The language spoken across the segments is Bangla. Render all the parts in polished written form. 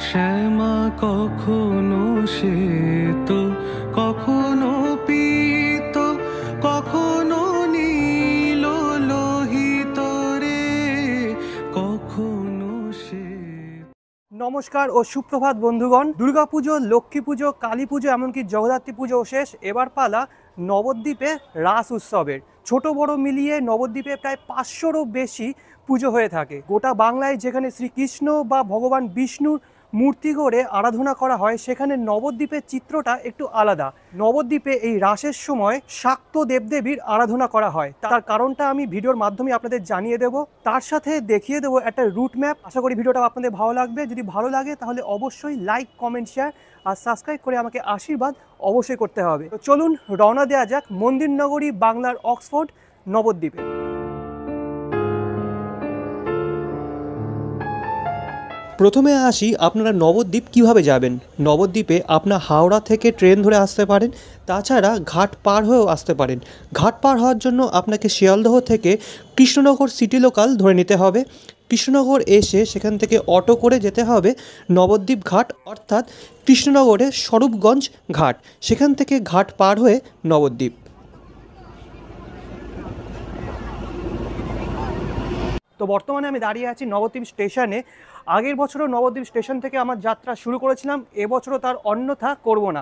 শ্যামা কখনো শ্বেত, কখনো পীত, কখনো নীল লোহিত রে, কখনো শ্বেত। নমস্কার ও সুপ্রভাত বন্ধুগণ। দুর্গাপুজো, লক্ষ্মী পুজো, কালী পুজো, এমনকি জগদ্ধাত্রী পুজো শেষ। এবার পালা নবদ্বীপে রাস উৎসবের। ছোট বড় মিলিয়ে নবদ্বীপে প্রায় 500রও বেশি পুজো হয়ে থাকে। গোটা বাংলায় যেখানে শ্রীকৃষ্ণ বা ভগবান বিষ্ণুর মূর্তি গড়ে আরাধনা করা হয়, সেখানে নবদ্বীপের চিত্রটা একটু আলাদা। নবদ্বীপে এই রাসের সময় শাক্ত দেবদেবীর আরাধনা করা হয়। তার কারণটা আমি ভিডিওর মাধ্যমে আপনাদের জানিয়ে দেব, তার সাথে দেখিয়ে দেবো একটা রুট ম্যাপ। আশা করি ভিডিওটা আপনাদের ভালো লাগবে। যদি ভালো লাগে তাহলে অবশ্যই লাইক, কমেন্ট, শেয়ার আর সাবস্ক্রাইব করে আমাকে আশীর্বাদ অবশ্যই করতে হবে। তো চলুন রওনা দেওয়া যাক মন্দির নগরী, বাংলার অক্সফোর্ড, নবদ্বীপে। প্রথমে আসি, আপনারা নবদ্বীপ কিভাবে যাবেন। নবদ্বীপে আপনার হাওড়া থেকে ট্রেন ধরে আসতে পারেন, তাছাড়া ঘাট পার হয়েও আসতে পারেন। ঘাট পার হওয়ার জন্য আপনাকে শিয়ালদহ থেকে কৃষ্ণনগর সিটি লোকাল ধরে নিতে হবে। কৃষ্ণনগর এসে সেখান থেকে অটো করে যেতে হবে নবদ্বীপ ঘাট, অর্থাৎ কৃষ্ণনগরের স্বরূপগঞ্জ ঘাট। সেখান থেকে ঘাট পার হয়ে নবদ্বীপ। তো বর্তমানে আমি দাঁড়িয়ে আছি নবদ্বীপ স্টেশনে। আগের বছরও নবদ্বীপ স্টেশন থেকে আমার যাত্রা শুরু করেছিলাম, এবছরও তার অন্যথা করব না।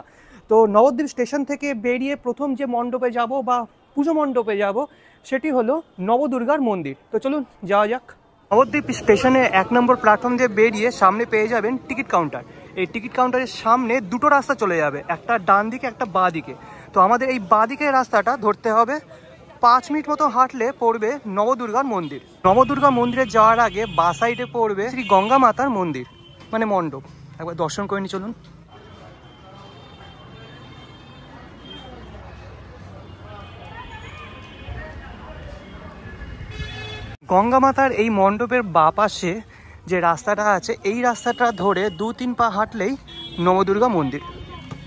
তো নবদ্বীপ স্টেশন থেকে বেরিয়ে প্রথম যে মণ্ডপে যাব বা পুজো মণ্ডপে যাব, সেটি হলো নবদুর্গার মন্দির। তো চলুন যাওয়া যাক। নবদ্বীপ স্টেশনে 1 নম্বর প্ল্যাটফর্ম দিয়ে বেরিয়ে সামনে পেয়ে যাবেন টিকিট কাউন্টার। এই টিকিট কাউন্টারের সামনে দুটো রাস্তা চলে যাবে, একটা ডান দিকে, একটা বাঁ দিকে। তো আমাদের এই বাঁ দিকের রাস্তাটা ধরতে হবে। 5 মিনিট মতো হাঁটলে পড়বে নবদুর্গার মন্দির। নবদুর্গা মন্দিরে যাওয়ার আগে বাঁ সাইডে পড়বে শ্রী গঙ্গা মাতার মন্দির, মানে মণ্ডপ। একবার দর্শন করে নি চলুন। গঙ্গা মাতার এই মণ্ডপের বাঁ পাশে যে রাস্তাটা আছে, এই রাস্তাটা ধরে 2-3 পা হাঁটলেই নবদুর্গা মন্দির।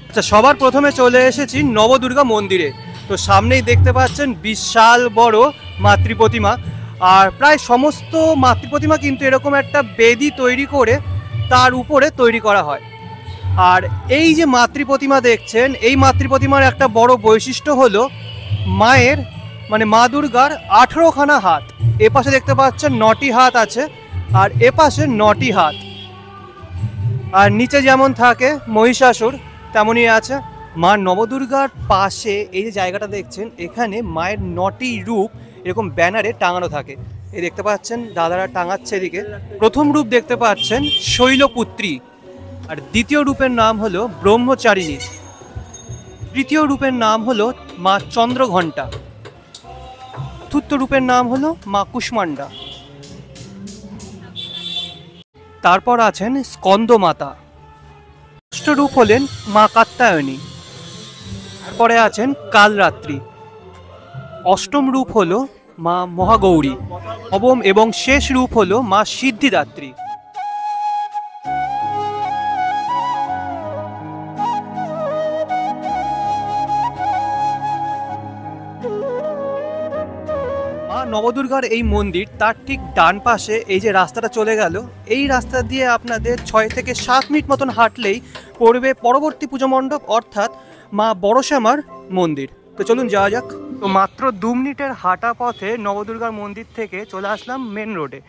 আচ্ছা, সবার প্রথমে চলে এসেছি নবদুর্গা মন্দিরে। তো সামনেই দেখতে পাচ্ছেন বিশাল বড় মাতৃ প্রতিমা। আর প্রায় সমস্ত মাতৃ প্রতিমা কিন্তু এরকম একটা বেদি তৈরি করে তার উপরে তৈরি করা হয়। আর এই যে মাতৃ প্রতিমা দেখছেন, এই মাতৃ প্রতিমার একটা বড় বৈশিষ্ট্য হলো মায়ের, মানে মা দুর্গার 18খানা হাত। এ পাশে দেখতে পাচ্ছেন 9টি হাত আছে, আর এ পাশে 9টি হাত। আর নিচে যেমন থাকে মহিষাসুর, তেমনই আছে। মা নবদুর্গার পাশে এই যে জায়গাটা দেখছেন, এখানে মায়ের 9টি রূপ এরকম ব্যানারে টাঙানো থাকে। এই দেখতে পাচ্ছেন দাদারা টাঙাচ্ছে এদিকে। প্রথম রূপ দেখতে পাচ্ছেন শৈলপুত্রী, আর দ্বিতীয় রূপের নাম হলো ব্রহ্মচারিণী, তৃতীয় রূপের নাম হলো মা চন্দ্রঘণ্টা, চতুর্থ রূপের নাম হলো মা কুষ্মান্ডা। তারপর আছেন স্কন্দমাতা, ষষ্ঠ রূপ হলেন মা কাত্যায়নী, তারপরে আছেন কালরাত্রি, অষ্টম রূপ হলো মা মহাগৌরী, নবম এবং শেষ রূপ হলো মা সিদ্ধিদাত্রী। মা নবদুর্গার এই মন্দির, তার ঠিক ডান পাশে এই যে রাস্তাটা চলে গেল, এই রাস্তা দিয়ে আপনাদের 6 থেকে 7 মিনিট মতন হাঁটলেই পড়বে পরবর্তী পুজো মণ্ডপ, অর্থাৎ মা বড়শ্যামার মন্দির। তো চলুন যাওয়া যাক। তো মাত্র 2 মিনিটের হাঁটা পথে নবদুর্গার মন্দির থেকে চলে আসলাম মেন রোডে।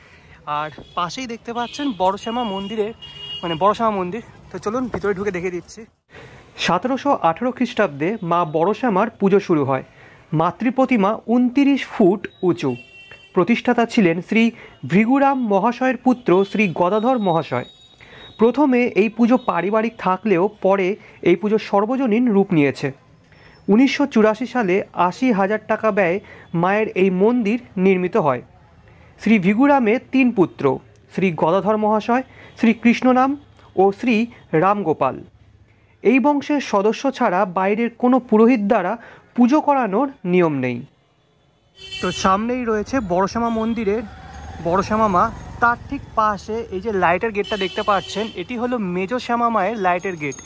আর পাশেই দেখতে পাচ্ছেন বড়শ্যামা মন্দিরের, মানে বড়শ্যামা মন্দির। তো চলুন ভিতরে ঢুকে দেখে দিচ্ছি। 1718 খ্রিস্টাব্দে মা বড়শ্যামার পুজো শুরু হয়। মাতৃ প্রতিমা 29 ফুট উঁচু। প্রতিষ্ঠাতা ছিলেন শ্রী ভৃগুরাম মহাশয়ের পুত্র শ্রী গদাধর মহাশয়। প্রথমে এই পুজো পারিবারিক থাকলেও পরে এই পুজো সর্বজনীন রূপ নিয়েছে। 1984 সালে 80,000 টাকা ব্যয়ে মায়ের এই মন্দির নির্মিত হয়। শ্রী ভৃগুরামের 3 পুত্র, শ্রী গদাধর মহাশয়, শ্রী কৃষ্ণনাম ও শ্রী রামগোপাল। এই বংশের সদস্য ছাড়া বাইরের কোনো পুরোহিত দ্বারা পুজো করানোর নিয়ম নেই। তো সামনেই রয়েছে বড়শ্যামা মন্দিরের বড়শ্যামা মা। তার ঠিক পাশে এই যে লাইটের গেটটা দেখতে পাচ্ছেন, এটি হলো মেজো শ্যামা মায়ের লাইটের গেট।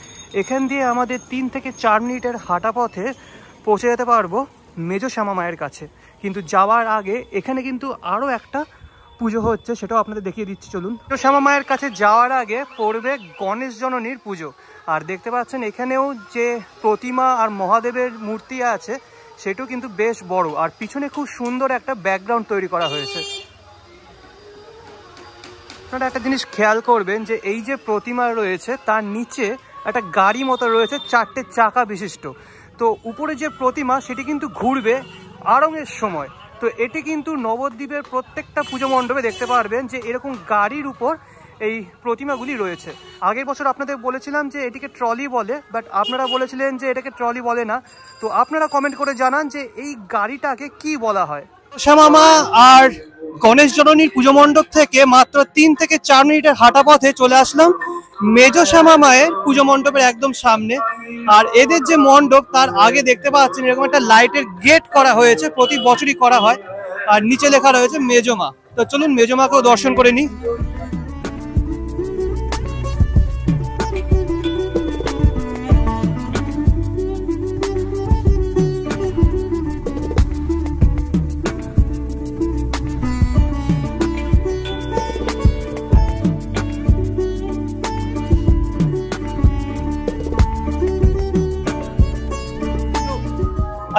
এখান দিয়ে আমাদের 3 থেকে 4 মিনিটের হাঁটা পথে পৌঁছে যেতে পারবো মেজো শ্যামা মায়ের কাছে। কিন্তু যাওয়ার আগে এখানে কিন্তু আরও একটা পুজো হচ্ছে সেটাও আপনাদের দেখিয়ে দিচ্ছি, চলুন। তো শ্যামা মায়ের কাছে যাওয়ার আগে পড়বে গণেশ জননীর পুজো। আর দেখতে পাচ্ছেন এখানেও যে প্রতিমা আর মহাদেবের মূর্তি আছে সেটাও কিন্তু বেশ বড়, আর পিছনে খুব সুন্দর একটা ব্যাকগ্রাউন্ড তৈরি করা হয়েছে। আপনারা একটা জিনিস খেয়াল করবেন যে এই যে প্রতিমা রয়েছে তার নিচে একটা গাড়ি মতো রয়েছে 4টে চাকা বিশিষ্ট। তো উপরে যে প্রতিমা সেটি কিন্তু ঘুরবে আড়ংয়ের সময়। তো এটি কিন্তু নবদ্বীপের প্রত্যেকটা পুজো মণ্ডপে দেখতে পারবেন যে এরকম গাড়ির উপর এই প্রতিমাগুলি রয়েছে। আগের বছর আপনাদের বলেছিলাম যে এটিকে ট্রলি বলে, বাট আপনারা বলেছিলেন যে এটাকে ট্রলি বলে না। তো আপনারা কমেন্ট করে জানান যে এই গাড়িটাকে কি বলা হয়। শ্যামা মা আর গণেশ জননীর পুজো মণ্ডপ থেকে মাত্র 3 থেকে 4 মিনিটের হাঁটা পথে চলে আসলাম মেজ শ্যামা মায়ের পুজো মণ্ডপের একদম সামনে। আর এদের যে মণ্ডপ তার আগে দেখতে পাচ্ছেন এরকম একটা লাইটের গেট করা হয়েছে, প্রতি বছরই করা হয়, আর নিচে লেখা রয়েছে মেজমা। তো চলুন মেজমাকেও দর্শন করে নিই।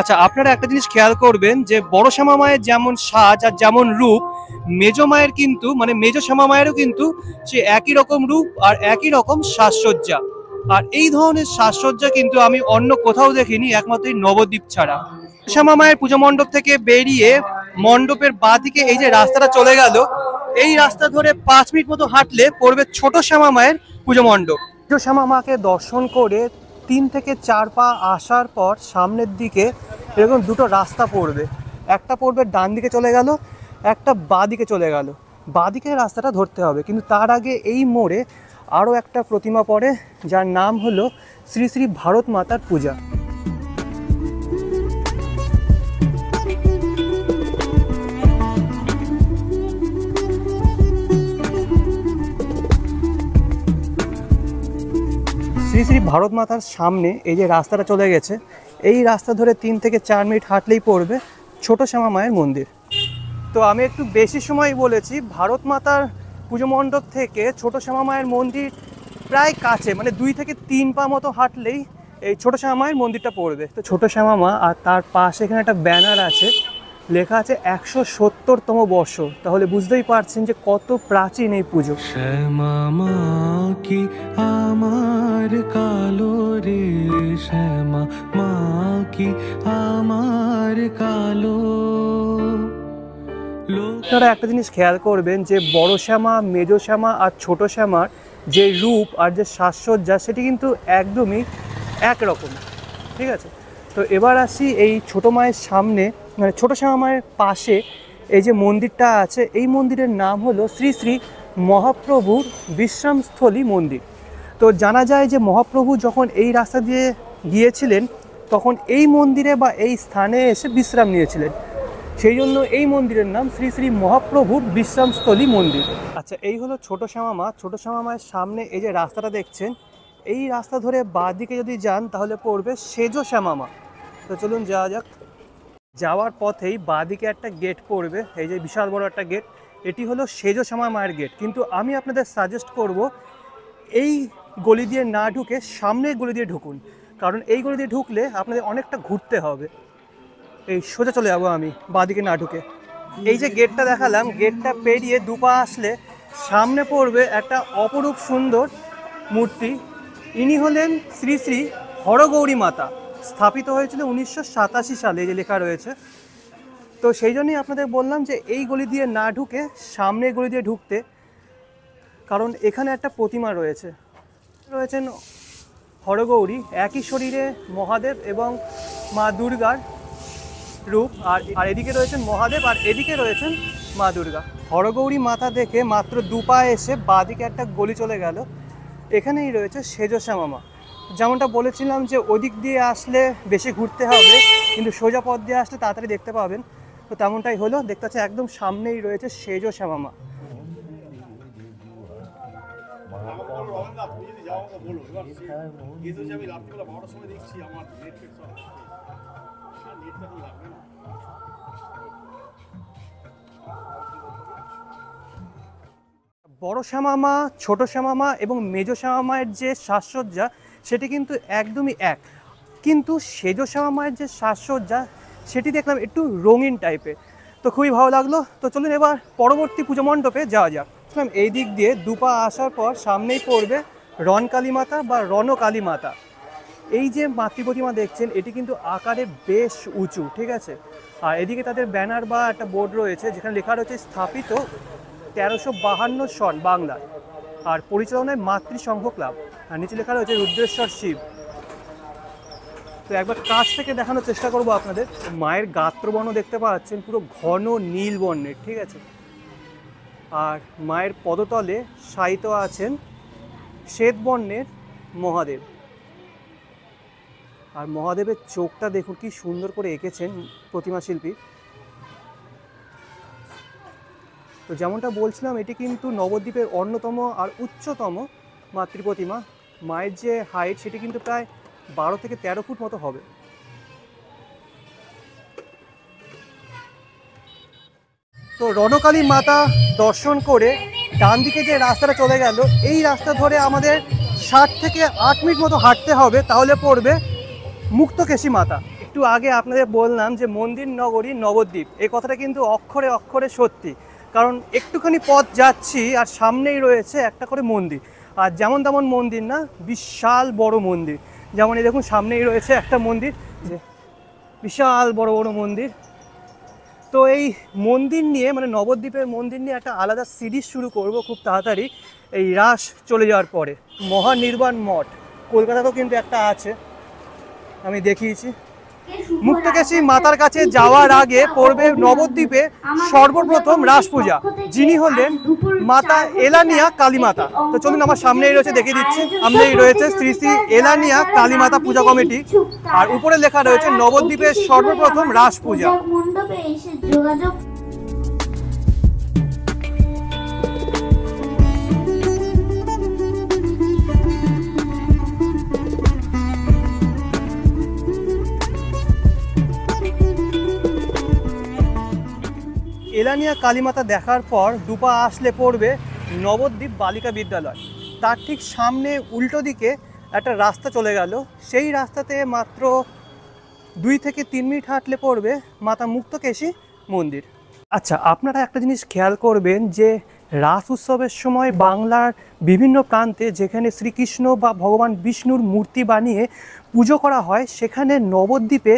আচ্ছা, আপনারা একটা জিনিস খেয়াল করবেন যে বড় শ্যামা মায়ের যেমন সাজ আর যেমন রূপ, মেজ মায়ের কিন্তু মানে মেজ শ্যামা মায়েরও কিন্তু সে একই রকম রূপ আর একই রকম সাজসজ্জা। আর এই ধরনের সাজসজ্জা কিন্তু আমি অন্য কোথাও দেখিনি, একমাত্র এই নবদ্বীপ ছাড়া। শ্যামা মায়ের পুজো মণ্ডপ থেকে বেরিয়ে মণ্ডপের বাঁদিকে এই যে রাস্তাটা চলে গেল, এই রাস্তা ধরে 5 মিনিট মতো হাঁটলে পড়বে ছোট শ্যামা মায়ের পুজো মণ্ডপ। ছোট শ্যামা মাকে দর্শন করে 3 থেকে 4 পা আসার পর সামনের দিকে এরকম দুটো রাস্তা পড়বে, একটা পড়বে ডান দিকে চলে গেল, একটা বাঁ দিকে চলে গেল। বাঁ দিকের রাস্তাটা ধরতে হবে, কিন্তু তার আগে এই মোড়ে আরও একটা প্রতিমা পড়ে যার নাম হলো শ্রী শ্রী ভারত মাতার পূজা। শ্রী শ্রী ভারত মাতার সামনে এই যে রাস্তাটা চলে গেছে, এই রাস্তা ধরে 3 থেকে 4 মিনিট হাঁটলেই পড়বে ছোট শ্যামা মায়ের মন্দির। তো আমি একটু বেশি সময় বলেছি, ভারত মাতার পুজো মণ্ডপ থেকে ছোট শ্যামা মায়ের মন্দির প্রায় কাছে, মানে 2 থেকে 3 পা মতো হাঁটলেই এই ছোট শ্যামা মায়ের মন্দিরটা পড়বে। তো ছোট শ্যামা মা, আর তার পাশে এখানে একটা ব্যানার আছে, লেখা আছে 170তম বর্ষ। তাহলে বুঝতেই পারছেন যে কত প্রাচীন এই পুজো। শ্যামা মা কি আমার কালো রে, শ্যামা মা কি আমার কালো। আপনারা একটা জিনিস খেয়াল করবেন যে বড় শ্যামা, মেজ শ্যামা আর ছোট শ্যামার যে রূপ আর যে সাজসজ্জা সেটি কিন্তু একদমই একরকম, ঠিক আছে। তো এবার আসি এই ছোট মায়ের সামনে, মানে ছোট শ্যামা মায়ের পাশে এই যে মন্দিরটা আছে, এই মন্দিরের নাম হলো শ্রী শ্রী মহাপ্রভুর বিশ্রামস্থলী মন্দির। তো জানা যায় যে মহাপ্রভু যখন এই রাস্তা দিয়ে গিয়েছিলেন তখন এই মন্দিরে বা এই স্থানে এসে বিশ্রাম নিয়েছিলেন, সেই জন্য এই মন্দিরের নাম শ্রী শ্রী মহাপ্রভুর বিশ্রামস্থলী মন্দির। আচ্ছা, এই হলো ছোট শ্যামা মা। ছোট শ্যামা মায়ের সামনে এই যে রাস্তাটা দেখছেন, এই রাস্তা ধরে বাঁ দিকে যদি যান তাহলে পড়বে সেজ শ্যামা মা। তো চলুন যাওয়া যাক। যাওয়ার পথেই বাঁ দিকে একটা গেট পড়বে, এই যে বিশাল বড় একটা গেট, এটি হলো সেজ শ্যামা মায়ের গেট। কিন্তু আমি আপনাদের সাজেস্ট করব এই গলি দিয়ে না ঢুকে সামনের গলি দিয়ে ঢুকুন, কারণ এই গলি দিয়ে ঢুকলে আপনাদের অনেকটা ঘুরতে হবে। এই সোজা চলে যাবো আমি বাঁদিকে না ঢুকে। এই যে গেটটা দেখালাম, গেটটা পেরিয়ে দুপা আসলে সামনে পড়বে একটা অপরূপ সুন্দর মূর্তি। ইনি হলেন শ্রী শ্রী হরগৌরী মাতা। স্থাপিত হয়েছিল 1987 সালে, এই যে লেখা রয়েছে। তো সেই জন্যই আপনাদের বললাম যে এই গলি দিয়ে না ঢুকে সামনে গলি দিয়ে ঢুকতে, কারণ এখানে একটা প্রতিমা রয়েছেন হরগৌরী, একই শরীরে মহাদেব এবং মা দুর্গার রূপ। আর এদিকে রয়েছেন মহাদেব আর এদিকে রয়েছেন মা দুর্গা। হরগৌরী মাতা দেখে মাত্র দুপা এসে বাঁদিকে একটা গলি চলে গেল, এখানেই রয়েছে সেজ শ্যামা মা। যেমনটা বলেছিলাম যে ওদিক দিয়ে আসলে বেশি ঘুরতে হবে, কিন্তু সোজা পথ দিয়ে আসলে তাড়াতাড়ি দেখতে পাবেন। তো তেমনটাই হলো, দেখতে পাচ্ছি একদম সামনেই রয়েছে সেজ শ্যামা মা। বড় শ্যামা, ছোট শ্যামা এবং মেজ শ্যামা মায়ের যে সাজসজ্জা সেটি কিন্তু একদমই এক, কিন্তু সেজ শ্যামা মায়ের যে সাজসজ্জা সেটি দেখলাম একটু রঙিন টাইপের। তো খুবই ভালো লাগলো। তো চলুন এবার পরবর্তী পুজো মণ্ডপে যাওয়া যাক। এই দিক দিয়ে দুপা আসার পর সামনেই পড়বে রণকালী মাতা বা রণকালী মাতা। এই যে মাতৃ প্রতিমা দেখছেন এটি কিন্তু আকারে বেশ উঁচু, ঠিক আছে। আর এদিকে তাদের ব্যানার বা একটা বোর্ড রয়েছে যেখানে লেখা রয়েছে স্থাপিত 1352 সন বাংলায়, আর পরিচালনায় মাতৃসংঘ ক্লাব, আর নিচে লেখা রয়েছে রুদ্রেশ্বর শিব। তো একবার কাছ থেকে দেখানোর চেষ্টা করব আপনাদের। মায়ের গাত্রবর্ণ দেখতে পাচ্ছেন পুরো ঘন নীল বর্ণের, ঠিক আছে। আর মায়ের পদতলে শায়িত আছেন শ্বেত বর্ণের মহাদেব। আর মহাদেবের চোখটা দেখুন কি সুন্দর করে এঁকেছেন প্রতিমা শিল্পী। তো যেমনটা বলছিলাম এটি কিন্তু নবদ্বীপের অন্যতম আর উচ্চতম মাতৃ প্রতিমা। মায়ের যে হাইট সেটি কিন্তু প্রায় 12 থেকে 13 ফুট মতো হবে। তো রণকালী মাতা দর্শন করে ডান দিকে যে রাস্তাটা চলে গেল, এই রাস্তা ধরে আমাদের 7 থেকে 8 মিনিট মতো হাঁটতে হবে, তাহলে পড়বে মুক্তকেশী মাতা। একটু আগে আপনাদের বললাম যে মন্দির নগরী নবদ্বীপ, এই কথাটা কিন্তু অক্ষরে অক্ষরে সত্যি। কারণ একটুখানি পথ যাচ্ছি আর সামনেই রয়েছে একটা করে মন্দির। আর যেমন তেমন মন্দির না, বিশাল বড় মন্দির। যেমন এই দেখুন সামনেই রয়েছে একটা মন্দির, যে বিশাল বড় বড় মন্দির। তো এই মন্দির নিয়ে মানে নবদ্বীপের মন্দির নিয়ে একটা আলাদা সিরিজ শুরু করব খুব তাড়াতাড়ি, এই রাস চলে যাওয়ার পরে। মহানির্বাণ মঠ কলকাতাতেও কিন্তু একটা আছে, আমি দেখিয়েছি। মুক্তকেশী মাতার কাছে যাওয়ার আগে পড়বে নবদ্বীপে সর্বপ্রথম রাস পূজা, যিনি হলেন মাতা এলানিয়া কালী মাতা। তো চলুন আমার সামনেই রয়েছে, দেখিয়ে দিচ্ছি। সামনেই রয়েছে শ্রী শ্রী এলানিয়া কালী মাতা পূজা কমিটি, আর উপরে লেখা রয়েছে নবদ্বীপের সর্বপ্রথম রাস পূজা। এলানিয়া কালীমাতা দেখার পর দুপা আসলে পড়বে নবদ্বীপ বালিকা বিদ্যালয়। তার ঠিক সামনে উল্টো দিকে একটা রাস্তা চলে গেল, সেই রাস্তাতে মাত্র 2 থেকে 3 মিনিট হাঁটলে পড়বে মাতা মুক্তকেশী মন্দির। আচ্ছা, আপনারা একটা জিনিস খেয়াল করবেন যে রাস উৎসবের সময় বাংলার বিভিন্ন প্রান্তে যেখানে শ্রীকৃষ্ণ বা ভগবান বিষ্ণুর মূর্তি বানিয়ে পুজো করা হয়, সেখানে নবদ্বীপে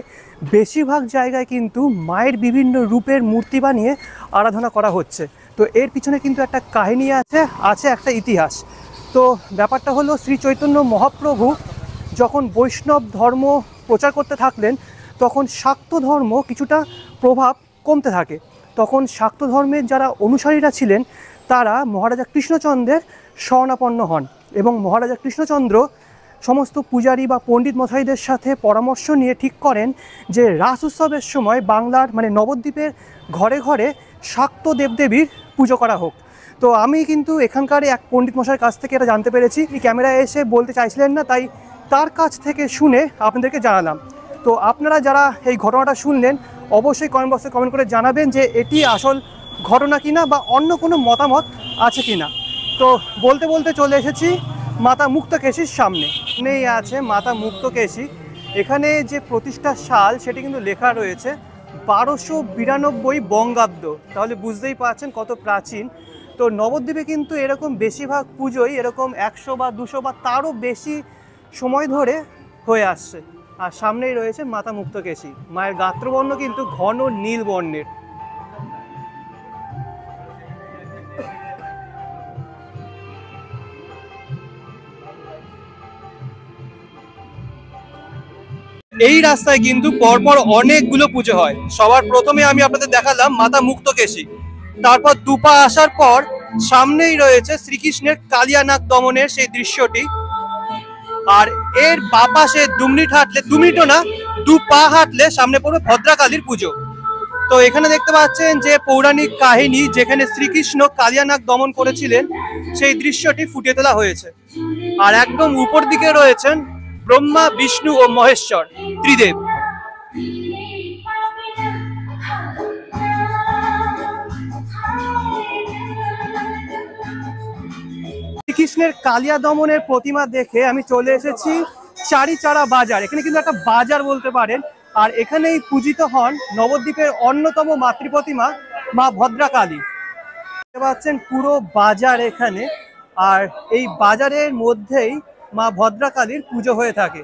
বেশিরভাগ জায়গায় কিন্তু মায়ের বিভিন্ন রূপের মূর্তি বানিয়ে আরাধনা করা হচ্ছে। তো এর পিছনে কিন্তু একটা কাহিনী আছে একটা ইতিহাস। তো ব্যাপারটা হলো, শ্রী চৈতন্য মহাপ্রভু যখন বৈষ্ণব ধর্ম প্রচার করতে থাকলেন, তখন শাক্ত ধর্ম কিছুটা প্রভাব কমতে থাকে। তখন শাক্ত ধর্মের যারা অনুসারীরা ছিলেন তারা মহারাজা কৃষ্ণচন্দ্রের শরণাপন্ন হন, এবং মহারাজা কৃষ্ণচন্দ্র সমস্ত পূজারী বা পণ্ডিত মশাইদের সাথে পরামর্শ নিয়ে ঠিক করেন যে রাস উৎসবের সময় বাংলার মানে নবদ্বীপের ঘরে ঘরে শাক্ত দেবদেবীর পুজো করা হোক। তো আমি কিন্তু এখানকার এক পণ্ডিত মশাইয়ের কাছ থেকে এটা জানতে পেরেছি। ক্যামেরায় এসে বলতে চাইছিলেন না, তাই তার কাছ থেকে শুনে আপনাদেরকে জানালাম। তো আপনারা যারা এই ঘটনাটা শুনলেন অবশ্যই কমেন্ট বক্সে কমেন্ট করে জানাবেন যে এটি আসল ঘটনা কিনা বা অন্য কোনো মতামত আছে কিনা। তো বলতে বলতে চলে এসেছি মাতা মুক্তকেশীর সামনে। এখানেই আছে মাতা মুক্তকেশী। এখানে যে প্রতিষ্ঠার সাল সেটি কিন্তু লেখা রয়েছে 1292 বঙ্গাব্দ, তাহলে বুঝতেই পারছেন কত প্রাচীন। তো নবদ্বীপে কিন্তু এরকম বেশিরভাগ পুজোই এরকম 100 বা 200 বা তারও বেশি সময় ধরে হয়ে আসছে। আর সামনেই রয়েছে মাতা মুক্তকেশী। মায়ের গাত্রবর্ণ কিন্তু ঘন নীল বর্ণের। এই রাস্তায় কিন্তু পরপর অনেকগুলো পুজো হয়। সবার প্রথমে আমি আপনাদের দেখালাম মাতা মুক্তকেশী, তারপর দুপা আসার পর সামনেই রয়েছে শ্রীকৃষ্ণের কালিয়ানাগ দমনের সেই দৃশ্যটি, আর এর বাপাশে 2 মিনিট হাঁটলে, 2 মিনিটও না 2 পা হাঁটলে সামনে পড়বে ভদ্রাকালীর পুজো। তো এখানে দেখতে পাচ্ছেন যে পৌরাণিক কাহিনী যেখানে শ্রীকৃষ্ণ কালিয়ানাগ দমন করেছিলেন সেই দৃশ্যটি ফুটিয়ে তোলা হয়েছে। আর একদম উপর দিকে রয়েছেন ব্রহ্মা, বিষ্ণু ও মহেশ্বর ত্রিদেব। শ্রীকৃষ্ণের কালিয়া দমনের প্রতিমা দেখে আমি চলে এসেছি চারিচারা বাজার। এখানে কিন্তু একটা বাজার বলতে পারেন। আর এখানেই পূজিত হন নবদ্বীপের অন্যতম মাতৃ প্রতিমা মা ভদ্রাকালী। দেখতে পাচ্ছেন পুরো বাজার এখানে, আর এই বাজারের মধ্যেই মা ভদ্রাকালীর পুজো হয়ে থাকে।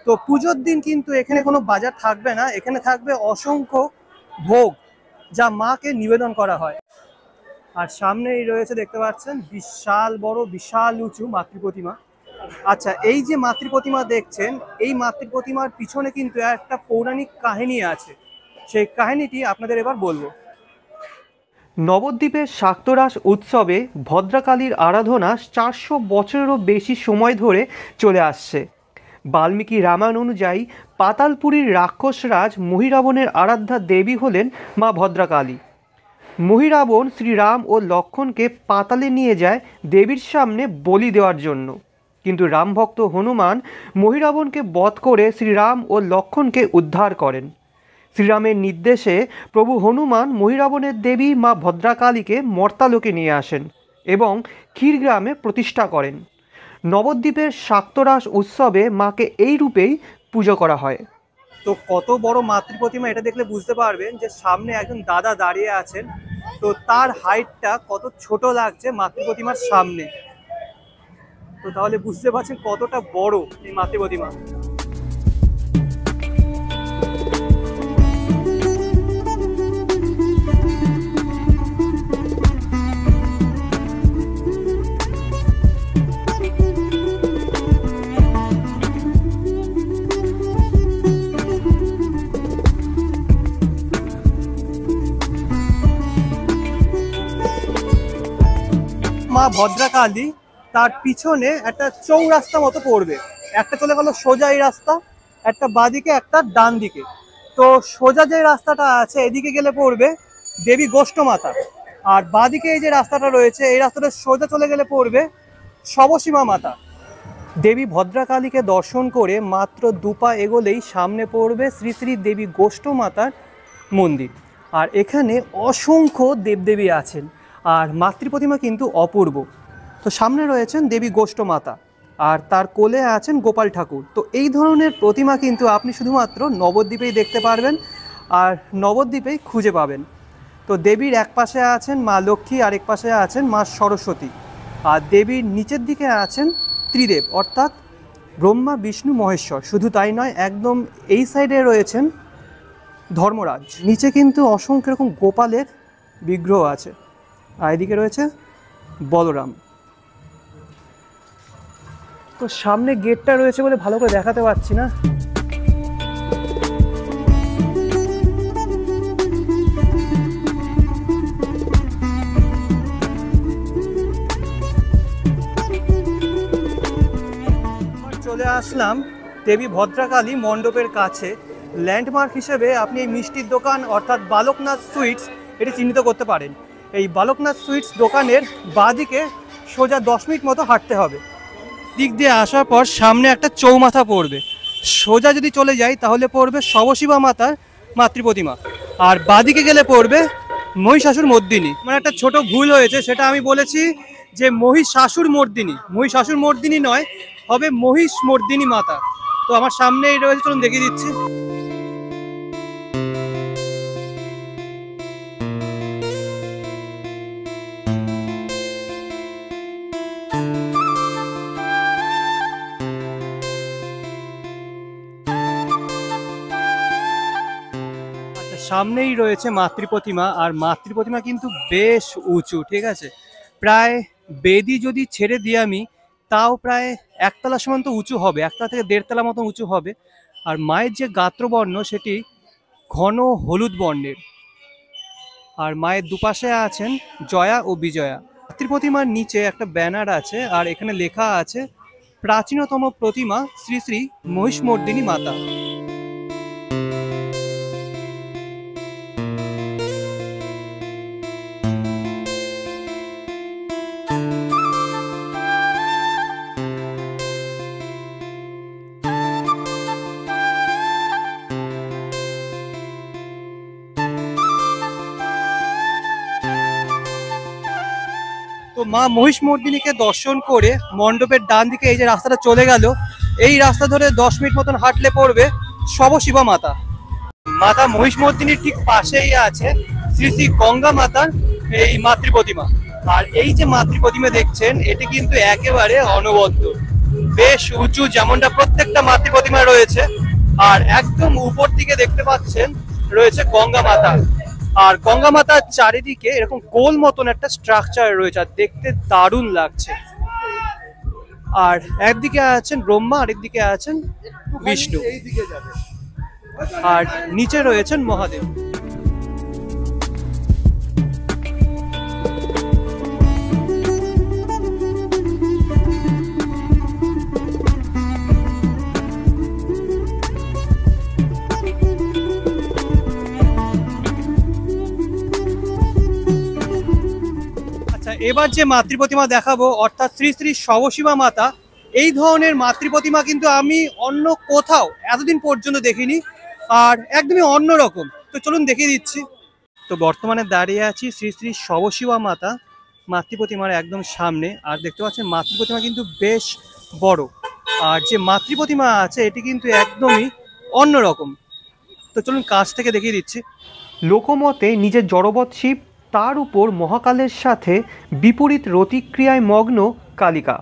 তো পুজোর দিন কিন্তু এখানে কোনো বাজার থাকবে না, এখানে থাকবে অসংখ্য ভোগ যা মাকে নিবেদন করা হয়। আর সামনেই রয়েছে দেখতে পাচ্ছেন বিশাল বড় বিশাল উঁচু মাতৃ প্রতিমা। আচ্ছা, এই যে মাতৃ প্রতিমা দেখছেন, এই মাতৃ প্রতিমার পিছনে কিন্তু একটা পৌরাণিক কাহিনী আছে, সেই কাহিনীটি আপনাদের এবার বলবো। নবদ্বীপের শাক্তরাস উৎসবে ভদ্রাকালীর আরাধনা 400 বছরেরও বেশি সময় ধরে চলে আসছে। বাল্মীকি রামায়ণ অনুযায়ী পাতালপুরীর রাক্ষসরাজ মহিরাবণের আরাধ্যা দেবী হলেন মা ভদ্রাকালী। মহিরাবণ শ্রীরাম ও লক্ষ্মণকে পাতালে নিয়ে যায় দেবীর সামনে বলি দেওয়ার জন্য, কিন্তু রামভক্ত হনুমান মহিরাবণকে বধ করে শ্রীরাম ও লক্ষ্মণকে উদ্ধার করেন। শ্রীরামের নির্দেশে প্রভু হনুমান মহিরাবণের দেবী মা ভদ্রাকালীকে মর্তালোকে নিয়ে আসেন এবং ক্ষীরগ্রামে প্রতিষ্ঠা করেন। নবদ্বীপের শাক্তরাস উৎসবে মাকে এই রূপেই পুজো করা হয়। তো কত বড় মাতৃ প্রতিমা এটা দেখলে বুঝতে পারবেন যে সামনে একজন দাদা দাঁড়িয়ে আছেন, তো তার হাইটটা কত ছোট লাগছে মাতৃ প্রতিমার সামনে। তো তাহলে বুঝতে পারছেন কতটা বড় এই মাতৃ প্রতিমা। মা ভদ্রাকালী তার পিছনে একটা চৌরাস্তা মতো পড়বে, একটা চলে গেল সোজা এই রাস্তা, একটা বাঁদিকে একটা ডান দিকে। তো সোজা যে রাস্তাটা আছে এদিকে গেলে পড়বে দেবী গোষ্ঠ মাতা, আর বাঁদিকে এই যে রাস্তাটা রয়েছে এই রাস্তাটা সোজা চলে গেলে পড়বে শবসীমা মাতা। দেবী ভদ্রাকালীকে দর্শন করে মাত্র দুপা এগোলেই সামনে পড়বে শ্রী শ্রী দেবী গোষ্ঠ মাতার মন্দির। আর এখানে অসংখ্য দেবদেবী আছেন, আর মাতৃ প্রতিমা কিন্তু অপূর্ব। তো সামনে রয়েছেন দেবী গোষ্ঠ মাতা, আর তার কোলে আছেন গোপাল ঠাকুর। তো এই ধরনের প্রতিমা কিন্তু আপনি শুধুমাত্র নবদ্বীপেই দেখতে পারবেন আর নবদ্বীপেই খুঁজে পাবেন। তো দেবীর এক পাশে আছেন মা লক্ষ্মী, আরেক পাশে আছেন মা সরস্বতী, আর দেবীর নিচের দিকে আছেন ত্রিদেব অর্থাৎ ব্রহ্মা বিষ্ণু মহেশ্বর। শুধু তাই নয়, একদম এই সাইডে রয়েছেন ধর্মরাজ। নিচে কিন্তু অসংখ্য রকম গোপালের বিগ্রহ আছে, আর এদিকে রয়েছে বলরাম। তো সামনে গেটটা রয়েছে বলে ভালো করে দেখাতে পারছি না। চলে আসলাম দেবী ভদ্রাকালী মণ্ডপের কাছে। ল্যান্ডমার্ক হিসেবে আপনি এই মিষ্টির দোকান অর্থাৎ বালকনাথ সুইটস এটি চিহ্নিত করতে পারেন। এই বালকনাথ সুইটস দোকানের বাঁদিকে সোজা 10 মিনিট মতো হাঁটতে হবে। দিক দিয়ে আসার পর সামনে একটা চৌমাথা পড়বে, সোজা যদি চলে যাই তাহলে পড়বে শবশিবা মাতার মাতৃ প্রতিমা, আর বাঁদিকে গেলে পড়বে মহিষাসুর মর্দিনী। মানে একটা ছোট ভুল হয়েছে, সেটা আমি বলেছি যে মহিষাসুর মর্দিনী, মহিষাসুর মর্দিনী নয়, হবে মহিষ মর্দিনী মাতা। তো আমার সামনেই রয়েছে, চলুন দেখিয়ে দিচ্ছি। সামনেই রয়েছে মাতৃ প্রতিমা, আর মাতৃ প্রতিমা কিন্তু বেশ উঁচু, ঠিক আছে। প্রায় বেদি যদি ছেড়ে দিই আমি, তাও প্রায় একতলা সমান তো উঁচু হবে, 1 থেকে 1.5 তলা মতো উঁচু হবে। আর মায়ের যে গাত্রবর্ণ সেটি ঘন হলুদ বর্ণের, আর মায়ের দুপাশে আছেন জয়া ও বিজয়া। মাতৃ প্রতিমার নিচে একটা ব্যানার আছে, আর এখানে লেখা আছে প্রাচীনতম প্রতিমা শ্রী শ্রী মহিষমর্দিনী মাতা। তো তো মা মহিষমর্দিনীকে দর্শন করে মণ্ডপের ডান দিকে এই যে রাস্তাটা চলে গেল, এই রাস্তা ধরে 10 মিনিট মতন হাঁটলে পড়বে শবশিবা মাতা। মাতা মহিষমর্দিনীর ঠিক পাশেই আছে শ্রী শ্রী গঙ্গা মাতার এই মাতৃ প্রতিমা। আর এই যে মাতৃ প্রতিমা দেখছেন, এটি কিন্তু একেবারে অনবদ্য, বেশ উঁচু, যেমনটা প্রত্যেকটা মাতৃ প্রতিমা রয়েছে। আর একদম উপর দিকে দেখতে পাচ্ছেন রয়েছে গঙ্গা মাতা। আর গঙ্গা মাতার চারিদিকে এরকম গোল মতন একটা স্ট্রাকচার রয়েছে, আর দেখতে দারুণ লাগছে। আর একদিকে আছেন ব্রহ্মা, আরেকদিকে আছেন বিষ্ণু, আর নিচে রয়েছেন মহাদেব। এবার যে মাতৃ প্রতিমা দেখাবো অর্থাৎ শ্রী শ্রী শবশিবা মাতা, এই ধরনের মাতৃ প্রতিমা কিন্তু আমি অন্য কোথাও এতদিন পর্যন্ত দেখিনি, আর একদমই অন্যরকম। তো চলুন দেখিয়ে দিচ্ছি। তো বর্তমানে দাঁড়িয়ে আছি শ্রী শ্রী শবশিবা মাতা মাতৃ প্রতিমার একদম সামনে। আর দেখতে পাচ্ছেন মাতৃ প্রতিমা কিন্তু বেশ বড়, আর যে মাতৃ প্রতিমা আছে এটি কিন্তু একদমই অন্যরকম। তো চলুন কাছ থেকে দেখিয়ে দিচ্ছি। লোকমতে নিজের জড়বৎ শিব, তার উপর মহাকালের সাথে বিপরীত রতিক্রিয়ায় মগ্ন কালিকা।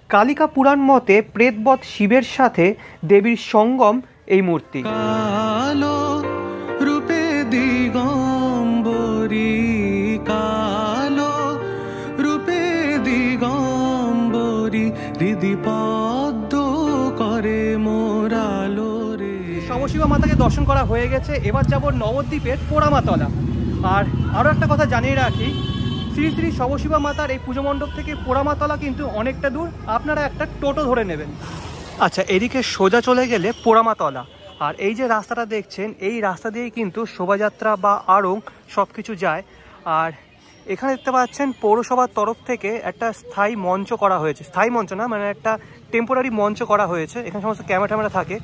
কালিকা পুরাণ মতে প্রেতবৎ শিবের সাথে দেবীর সঙ্গম এই মূর্তি। কালো রূপে দিগম্বরী, কালো রূপে দিগম্বরী, হৃদি পদ্ম করে মোরালো রে। শবশিবা মাতাকে দর্শন করা হয়ে গেছে, এবার যাব নবদ্বীপের পোড়ামাতলা। আর আরও একটা কথা জানিয়ে রাখি, শ্রী শ্রী শবশিবা মাতার এই পুজো মণ্ডপ থেকে পোড়ামাতলা কিন্তু অনেকটা দূর, আপনারা একটা টোটো ধরে নেবেন। আচ্ছা, এদিকে সোজা চলে গেলে পোড়ামাতলা। আর এই যে রাস্তাটা দেখছেন, এই রাস্তা দিয়েই কিন্তু শোভাযাত্রা বা আড়ং সব কিছু যায়। আর এখানে দেখতে পাচ্ছেন পৌরসভার তরফ থেকে একটা স্থায়ী মঞ্চ করা হয়েছে, স্থায়ী মঞ্চ না, মানে একটা টেম্পোরারি মঞ্চ করা হয়েছে। এখানে সমস্ত ক্যামেরা ট্যামেরা থাকে।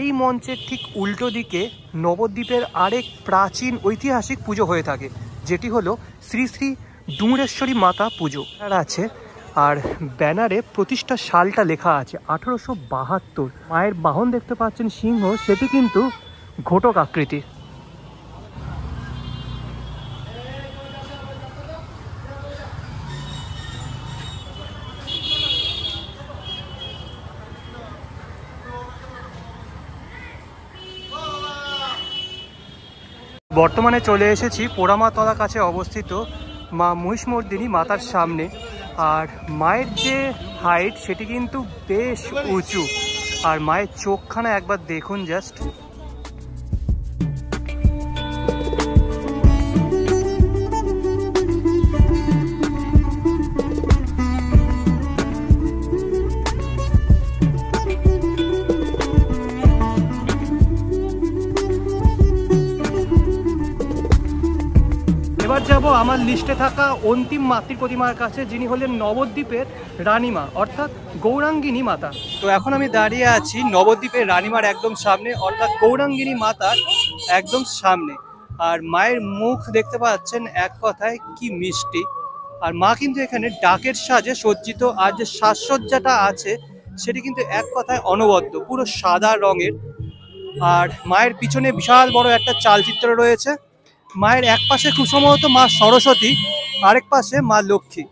এই মঞ্চের ঠিক উল্টো দিকে নবদ্বীপের আরেক প্রাচীন ঐতিহাসিক পুজো হয়ে থাকে, যেটি হলো শ্রী শ্রী ডুমুরেশ্বরী মাতা পুজো আছে। আর ব্যানারে প্রতিষ্ঠা সালটা লেখা আছে 1872। মায়ের বাহন দেখতে পাচ্ছেন সিংহ, সেটি কিন্তু ঘটক আকৃতি। বর্তমানে চলে এসেছি পোড়ামাতলার কাছে অবস্থিত মা মহিষমর্দিনী মাতার সামনে। আর মায়ের যে হাইট সেটি কিন্তু বেশ উঁচু, আর মায়ের চোখখানা একবার দেখুন জাস্ট। এবার যাব আমার লিস্টে থাকা অন্তিম মাতৃ প্রতিমার কাছে, যিনি হলেন নবদ্বীপের রানীমা অর্থাৎ গৌরাঙ্গিনী মাতা। তো এখন আমি দাঁড়িয়ে আছি নবদ্বীপের রানীমার একদম সামনে, অর্থাৎ গৌরাঙ্গিনী মাতার একদম সামনে। আর মায়ের মুখ দেখতে পাচ্ছেন এক কথায় কি মিষ্টি। আর মা কিন্তু এখানে ডাকের সাজে সজ্জিত, আর যে সাজসজ্জাটা আছে সেটি কিন্তু এক কথায় অনবদ্য, পুরো সাদা রঙের। আর মায়ের পিছনে বিশাল বড় একটা চালচিত্র রয়েছে। মায়ের এক পাশে খুব সম্ভবত মা সরস্বতী, আরেক পাশে মা লক্ষ্মী।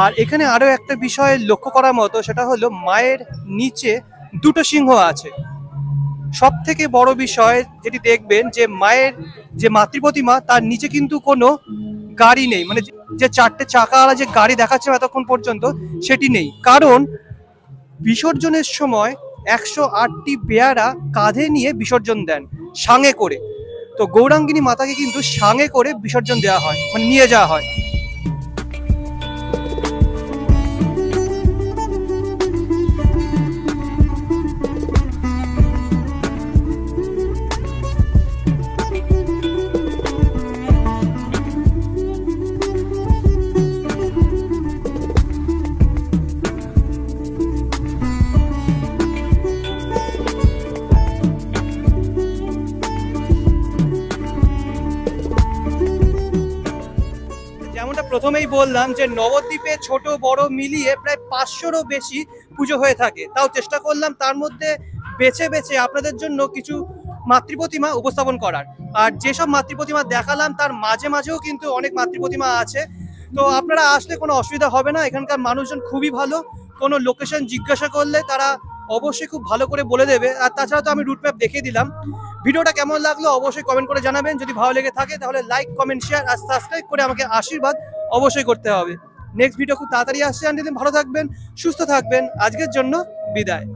আর এখানে আরো একটা বিষয় লক্ষ্য করার মতো, সেটা হলো মায়ের নিচে দুটো সিংহ আছে। সব থেকে বড় বিষয় যেটি দেখবেন, যে মায়ের যে মাতৃ প্রতিমা তার নিচে কিন্তু কোনো গাড়ি নেই, মানে যে চারটে চাকাওয়ালা যে গাড়ি দেখাচ্ছে এতক্ষণ পর্যন্ত সেটি নেই। কারণ বিসর্জনের সময় 108টি বেয়ারা কাঁধে নিয়ে বিসর্জন দেন সাঙে করে। তো গৌরাঙ্গিনী মাতাকে কিন্তু সাঙে করে বিসর্জন দেওয়া হয়, মানে নিয়ে যাওয়া হয়। প্রথমেই বললাম যে নবদ্বীপে ছোট বড় মিলিয়ে প্রায় 500রও বেশি পুজো হয়ে থাকে। তাও চেষ্টা করলাম তার মধ্যে বেছে বেছে আপনাদের জন্য কিছু মাতৃপ্রতিমা উপস্থাপন করার। আর যেসব মাতৃপ্রতিমা দেখালাম তার মাঝে মাঝেও কিন্তু অনেক মাতৃপ্রতিমা আছে। তো আপনারা আসলে কোনো অসুবিধা হবে না, এখানকার মানুষজন খুবই ভালো। কোনো লোকেশন জিজ্ঞাসা করলে তারা অবশ্যই খুব ভালো করে বলে দেবে। আর তাছাড়া তো আমি রুট ম্যাপ দেখিয়ে দিলাম। ভিডিওটা কেমন লাগলো অবশ্যই কমেন্ট করে জানাবেন। যদি ভালো লেগে থাকে তাহলে লাইক, কমেন্ট, শেয়ার আর সাবস্ক্রাইব করে আমাকে আশীর্বাদ অবশ্যই করতে হবে। নেক্সট ভিডিও খুব তাড়াতাড়ি আসছে। আনটিল দেন ভালো থাকবেন, সুস্থ থাকবেন। আজকের জন্য বিদায়।